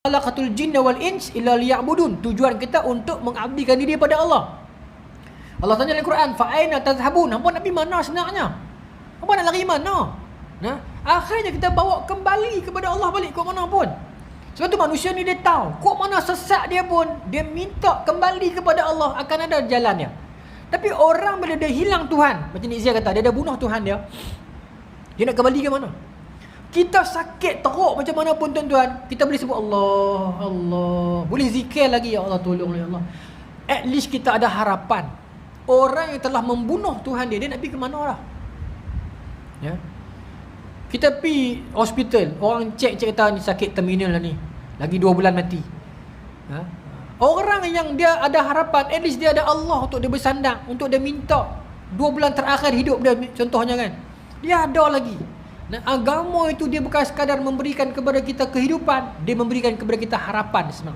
khalaqatul jinna wal ins illa liya'budun. Tujuan kita untuk mengabdikan diri pada Allah. Allah tanya dalam Quran, fa aina tadhhabun? Hampa nak pergi mana sebenarnya? Hampa nak lari mana? Nah, akhirnya kita bawa kembali kepada Allah balik kok mana pun. Sebab tu manusia ni dia tahu, kok mana sesat dia pun, dia minta kembali kepada Allah, akan ada jalannya. Tapi orang bila dia hilang Tuhan, macam Nik Zia kata, dia dah bunuh Tuhan dia nak kembali ke mana? Kita sakit teruk macam mana pun tuan-tuan, kita boleh sebut Allah, Allah. Boleh zikir lagi, ya Allah tolong ya Allah. At least kita ada harapan. Orang yang telah membunuh Tuhan dia nak pergi ke mana lah? Ya. Kita pergi hospital, orang cek cerita ni sakit terminal lah ni. Lagi 2 bulan mati. Ha? Orang yang dia ada harapan, at least dia ada Allah untuk dia bersandang, untuk dia minta 2 bulan terakhir hidup dia contohnya kan. Dia ada lagi. Dan agama itu dia bukan sekadar memberikan kepada kita kehidupan, dia memberikan kepada kita harapan sebenarnya.